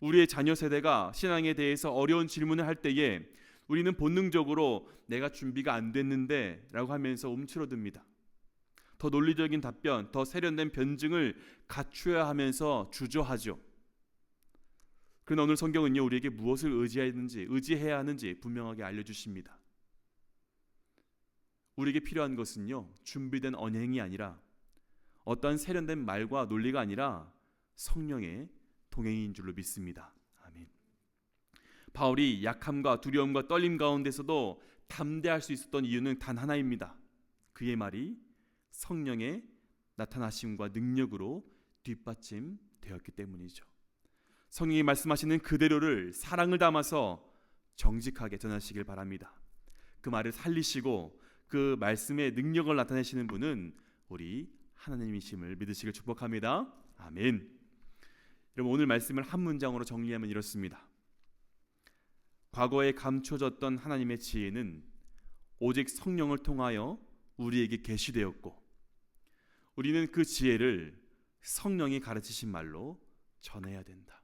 우리의 자녀 세대가 신앙에 대해서 어려운 질문을 할 때에 우리는 본능적으로 내가 준비가 안 됐는데 라고 하면서 움츠러듭니다. 더 논리적인 답변, 더 세련된 변증을 갖추어야 하면서 주저하죠. 그러나 오늘 성경은요, 우리에게 무엇을 의지해야 하는지 분명하게 알려주십니다. 우리에게 필요한 것은요, 준비된 언행이 아니라 어떠한 세련된 말과 논리가 아니라 성령의 동행인 줄로 믿습니다. 아멘. 바울이 약함과 두려움과 떨림 가운데서도 담대할 수 있었던 이유는 단 하나입니다. 그의 말이 성령의 나타나심과 능력으로 뒷받침되었기 때문이죠. 성령이 말씀하시는 그대로를 사랑을 담아서 정직하게 전하시길 바랍니다. 그 말을 살리시고 그 말씀의 능력을 나타내시는 분은 우리 하나님이심을 믿으시길 축복합니다. 아멘. 여러분, 오늘 말씀을 한 문장으로 정리하면 이렇습니다. 과거에 감춰졌던 하나님의 지혜는 오직 성령을 통하여 우리에게 계시되었고, 우리는 그 지혜를 성령이 가르치신 말로 전해야 된다.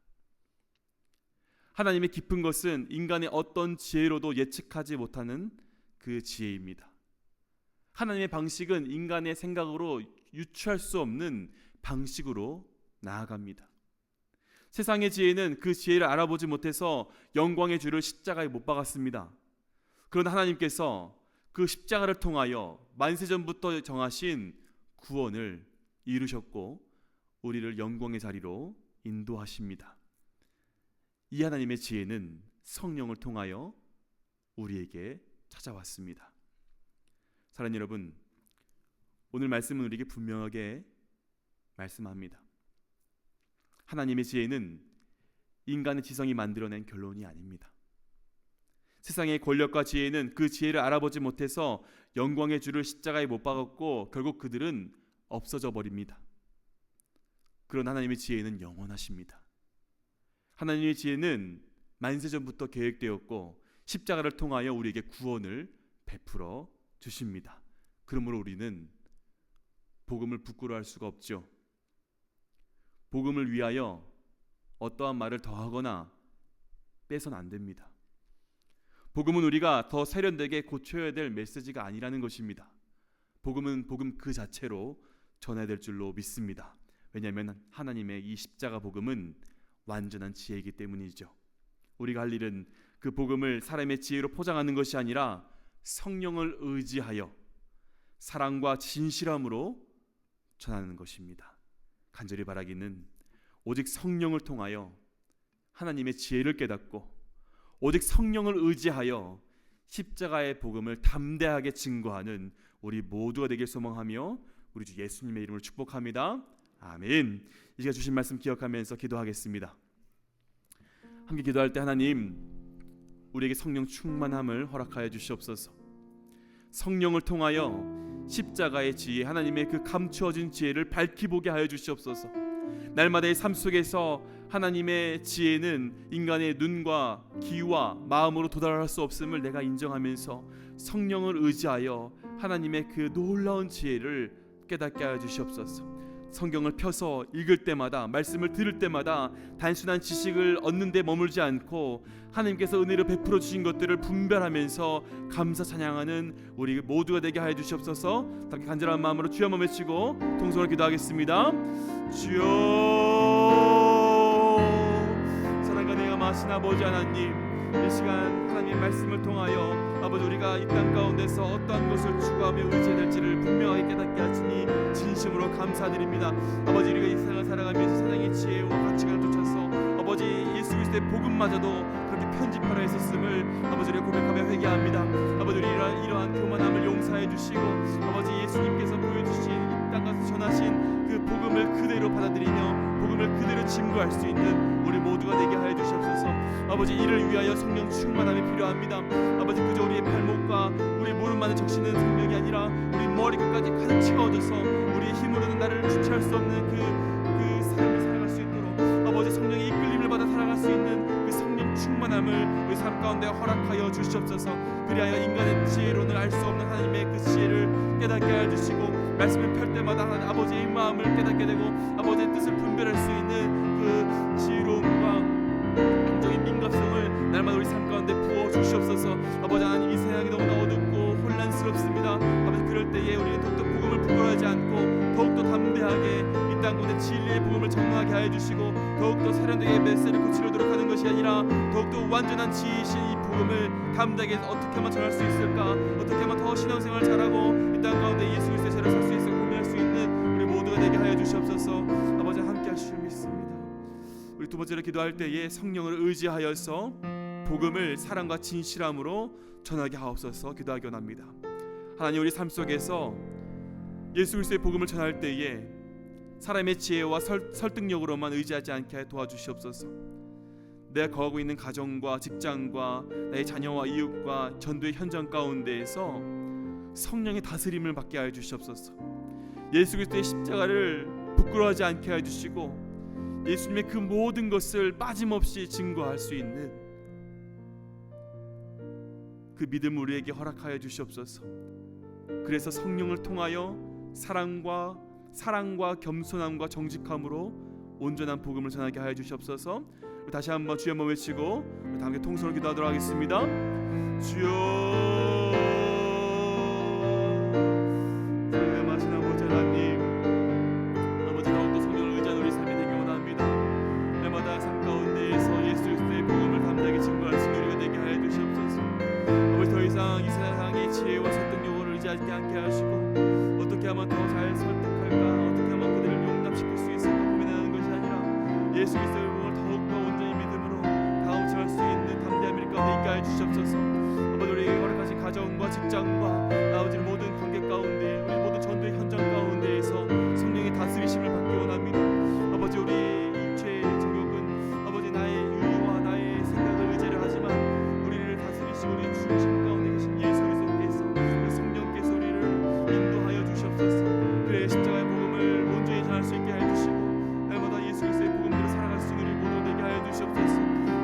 하나님의 깊은 것은 인간의 어떤 지혜로도 예측하지 못하는 그 지혜입니다. 하나님의 방식은 인간의 생각으로 유추할 수 없는 방식으로 나아갑니다. 세상의 지혜는 그 지혜를 알아보지 못해서 영광의 주를 십자가에 못 박았습니다. 그러나 하나님께서 그 십자가를 통하여 만세전부터 정하신 구원을 이루셨고 우리를 영광의 자리로 인도하십니다. 이 하나님의 지혜는 성령을 통하여 우리에게 찾아왔습니다. 사랑하는 여러분, 오늘 말씀은 우리에게 분명하게 말씀합니다. 하나님의 지혜는 인간의 지성이 만들어낸 결론이 아닙니다. 세상의 권력과 지혜는 그 지혜를 알아보지 못해서 영광의 주를 십자가에 못 박았고 결국 그들은 없어져 버립니다. 그런 하나님의 지혜는 영원하십니다. 하나님의 지혜는 만세전부터 계획되었고 십자가를 통하여 우리에게 구원을 베풀어 주십니다. 그러므로 우리는 복음을 부끄러워할 수가 없죠. 복음을 위하여 어떠한 말을 더하거나 빼서는 안 됩니다. 복음은 우리가 더 세련되게 고쳐야 될 메시지가 아니라는 것입니다. 복음은 복음 그 자체로 전해야 될 줄로 믿습니다. 왜냐하면 하나님의 이 십자가 복음은 완전한 지혜이기 때문이죠. 우리가 할 일은 그 복음을 사람의 지혜로 포장하는 것이 아니라 성령을 의지하여 사랑과 진실함으로 전하는 것입니다. 간절히 바라기는 오직 성령을 통하여 하나님의 지혜를 깨닫고 오직 성령을 의지하여 십자가의 복음을 담대하게 증거하는 우리 모두가 되길 소망하며 우리 주 예수님의 이름으로 축복합니다. 아멘. 이 시간 주신 말씀 기억하면서 기도하겠습니다. 함께 기도할 때 하나님, 우리에게 성령 충만함을 허락하여 주시옵소서. 성령을 통하여 십자가의 지혜, 하나님의 그 감추어진 지혜를 밝히 보게 하여 주시옵소서. 날마다의 삶 속에서 하나님의 지혜는 인간의 눈과 귀와 마음으로 도달할 수 없음을 내가 인정하면서 성령을 의지하여 하나님의 그 놀라운 지혜를 깨닫게 하여 주시옵소서. 성경을 펴서 읽을 때마다, 말씀을 들을 때마다 단순한 지식을 얻는 데 머물지 않고 하나님께서 은혜를 베풀어 주신 것들을 분별하면서 감사 찬양하는 우리 모두가 되게 하여 주시옵소서. 함께 간절한 마음으로 주여 한번 외치고 통성으로 기도하겠습니다. 주여, 사랑과 내가 마신 아버지 하나님, 이 시간 하나님의 말씀을 통하여 아버지 우리가 이 땅 가운데서 어떠한 것을 추구하며 의지해야 될지를 분명하게 깨닫게 하시니 진심으로 감사드립니다. 아버지, 우리가 이 세상을 살아가면서 세상의 지혜와 가치관을 쫓아서 아버지 예수 그리스도의 복음마저도 그렇게 편집하려 했었음을 아버지 우리가 고백하며 회개합니다. 아버지 우리 이러한 교만함을 용서해 주시고 아버지 예수님께서 보여주신 이 땅 가서 전하신 그 복음을 그대로 받아들이며 복음을 그대로 증거할 수 있는 우리 모두가 되게 하여 주시옵소서. 아버지, 이를 위하여 성령 충만함이 필요합니다. 아버지, 그저 우리의 발목과 우리 무릎만을 적시는 성령이 아니라 우리 머리 끝까지 가득 채워져서 우리의 힘으로는 나를 주체할 수 없는 그 삶을 살아갈 수 있도록 아버지 성령의 이끌림을 받아 살아갈 수 있는 그 성령 충만함을 우리 삶 가운데 허락하여 주시옵소서. 그리하여 인간의 지혜로는 알 수 없는 하나님의 그 지혜를 깨닫게 하여 주시고 말씀을 펼 때마다 아버지의 마음을 깨닫게 되고 아버지의 뜻을 분별할 수 있는 그 지혜로움과 감정의 민감성을 날마다 우리 삶 가운데 부어 주시옵소서. 아버지 하나님, 이 세상이 너무나 어둡고 혼란스럽습니다. 아버지, 그럴 때에 우리는 더욱더 복음을 부끄러워하지 않고 더욱더 담대하게 이 땅 가운데 진리의 복음을 전하게 하여 주시고 더욱더 세련되게 메시지를 고치려도록 하는 것이 아니라 더욱더 완전한 지혜이신 이 복음을 담대하게 어떻게 하면 전할 수 있을까, 어떻게 하면 더 신앙생활 잘하고 이 땅 가운데 예수 그리스도의 죄를 살 수 있을까 고민할 수 있는 우리 모두가 되게 하여 주시옵소서. 아버지, 함께 하시길 믿습니다. 우리 두 번째로 기도할 때에 성령을 의지하여서 복음을 사랑과 진실함으로 전하게 하옵소서 기도하기 원합니다. 하나님, 우리 삶 속에서 예수 그리스도의 복음을 전할 때에 사람의 지혜와 설득력으로만 의지하지 않게 도와주시옵소서. 내가 거하고 있는 가정과 직장과 나의 자녀와 이웃과 전도의 현장 가운데에서 성령의 다스림을 받게 하여 주시옵소서. 예수 그리스도의 십자가를 부끄러워하지 않게 하여 주시고 예수님의 그 모든 것을 빠짐없이 증거할 수 있는 그 믿음을 우리에게 허락하여 주시옵소서. 그래서 성령을 통하여 사랑과 겸손함과 정직함으로 온전한 복음을 전하게 하여 주시옵소서. 다시 한번 주여 한번 외치고 다 함께 통성으로 기도하도록 하겠습니다. 주여, 사랑하신 아버지 하나님, 아버지 더욱더 성령을 의지하는 우리 삶이 되기 원합니다. 날마다 삶 가운데에서 예수 그리스도의 복음을 담대하게 증거할 수 있는 우리가 되게 하여 주시옵소서. 아버지 더 이상 이 세상의 지혜와 설득력을 의지하지 않게 하시고 어떻게 하면 더 잘 설득할까, 어떻게 하면 그들을 용납시킬 수 있을까 고민하는 것이 아니라 예수 그리스도의 복음을 더욱더 온전히 믿음으로 다음 전할 수 있는 담대함을 가운데 있게 하여 주시옵소서. 아버지 우리에게 허락하신 가정과 직장과 아버지 모든 관계 가운데 우리 모든 전도의 현장 가운데에서 성령의 다스리심을 받기 원합니다. 아버지 우리 육체의 정욕은 아버지 나의 의와 나의 생각을 의지를 하지만 우리를 다스리시고 우리 중심 가운데 계신 예수 그리스도께서 우리 성령께서 우리를 인도하여 주시옵소서. 그래 십자가의 복음을 온전히 전할 수 있게 하여 주시고 날마다 예수 그리스도의 복음대로 살아갈 수 있는 우리 모두 되게 하여 주시옵소서.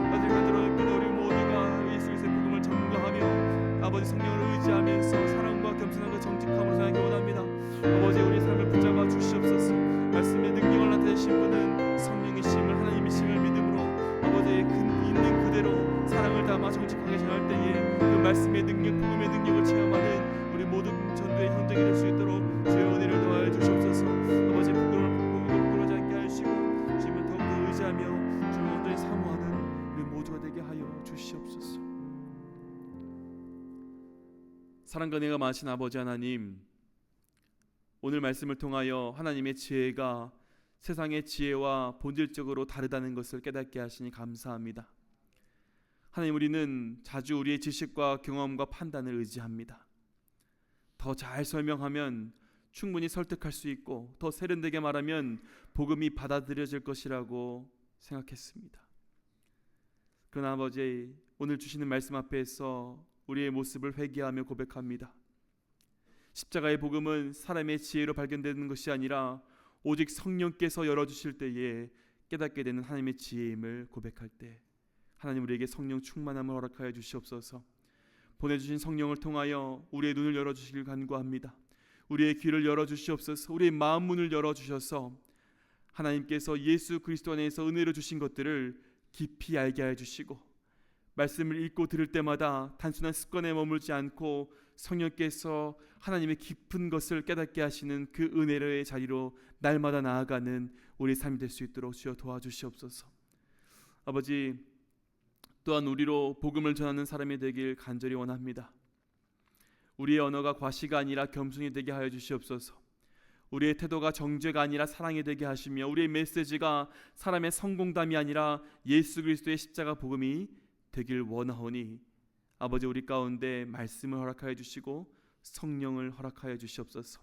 아버지 가들어있는 우리 모두가 예수 그리스도의 복음을 전거하며 아버지 성령을 의지하면서 사랑과 겸손함과 정직함으로 살기 원합니다. 아버지 우리 삶을 붙잡아 주시옵소서. 말씀의 능력을 나타내신 분은 성령이심을 하나님이심을 믿음으로 아버지 있는 그대로 사랑을 담아 정직하게 전할 때에 그 말씀의 능력, 복음의 능력을 체험하는 우리 모든 전도의 현장이 될 수 있도록 주의 은혜를 더하여 주시옵소서. 아버지 부끄러워하지 않게 하시고 주님을 더욱더 의지하며 주님을 온전히 사모하는 우리 모두가 되게 하여 주시옵소서. 사랑과 은혜가 많으신 아버지 하나님, 오늘 말씀을 통하여 하나님의 지혜가 세상의 지혜와 본질적으로 다르다는 것을 깨닫게 하시니 감사합니다. 하나님, 우리는 자주 우리의 지식과 경험과 판단을 의지합니다. 더 잘 설명하면 충분히 설득할 수 있고 더 세련되게 말하면 복음이 받아들여질 것이라고 생각했습니다. 그러나 아버지, 오늘 주시는 말씀 앞에서 우리의 모습을 회개하며 고백합니다. 십자가의 복음은 사람의 지혜로 발견되는 것이 아니라 오직 성령께서 열어주실 때에 깨닫게 되는 하나님의 지혜임을 고백할 때 하나님 우리에게 성령 충만함을 허락하여 주시옵소서. 보내주신 성령을 통하여 우리의 눈을 열어주시길 간구합니다. 우리의 귀를 열어주시옵소서. 우리의 마음 문을 열어주셔서 하나님께서 예수 그리스도 안에서 은혜로 주신 것들을 깊이 알게 하여 주시고 말씀을 읽고 들을 때마다 단순한 습관에 머물지 않고 성령께서 하나님의 깊은 것을 깨닫게 하시는 그 은혜의 자리로 날마다 나아가는 우리 삶이 될 수 있도록 주여 도와주시옵소서. 아버지, 또한 우리로 복음을 전하는 사람이 되길 간절히 원합니다. 우리의 언어가 과시가 아니라 겸손이 되게 하여 주시옵소서. 우리의 태도가 정죄가 아니라 사랑이 되게 하시며 우리의 메시지가 사람의 성공담이 아니라 예수 그리스도의 십자가 복음이 되길 원하오니 아버지, 우리 가운데 말씀을 허락하여 주시고 성령을 허락하여 주시옵소서.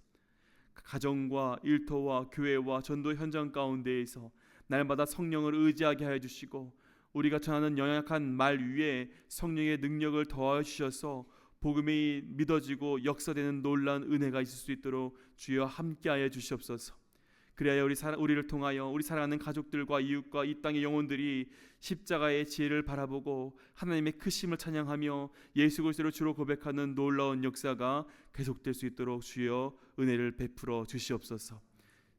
가정과 일터와 교회와 전도 현장 가운데에서 날마다 성령을 의지하게 하여 주시고 우리가 전하는 연약한 말 위에 성령의 능력을 더하여 주셔서 복음이 믿어지고 역사되는 놀라운 은혜가 있을 수 있도록 주여 함께하여 주시옵소서. 그래야 우리를 통하여 우리 사랑하는 가족들과 이웃과 이 땅의 영혼들이 십자가의 지혜를 바라보고 하나님의 크심을 찬양하며 예수 그리스도를 주로 고백하는 놀라운 역사가 계속될 수 있도록 주여 은혜를 베풀어 주시옵소서.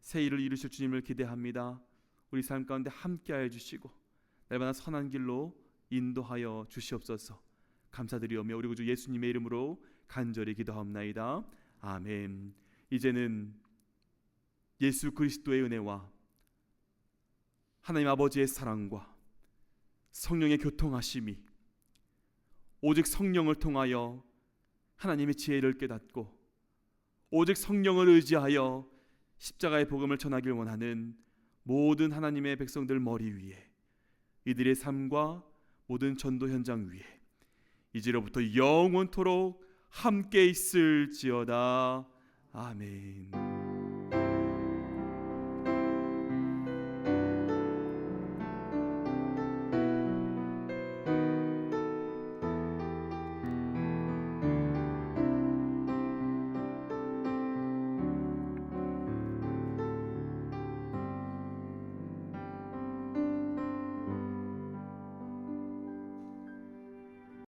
새 일을 이루실 주님을 기대합니다. 우리 삶 가운데 함께하여 주시고 날마다 선한 길로 인도하여 주시옵소서. 감사드리오며 우리 구주 예수님의 이름으로 간절히 기도하옵나이다. 아멘. 이제는 예수 그리스도의 은혜와 하나님 아버지의 사랑과 성령의 교통하심이 오직 성령을 통하여 하나님의 지혜를 깨닫고 오직 성령을 의지하여 십자가의 복음을 전하길 원하는 모든 하나님의 백성들 머리 위에 이들의 삶과 모든 전도 현장 위에 이제로부터 영원토록 함께 있을지어다. 아멘.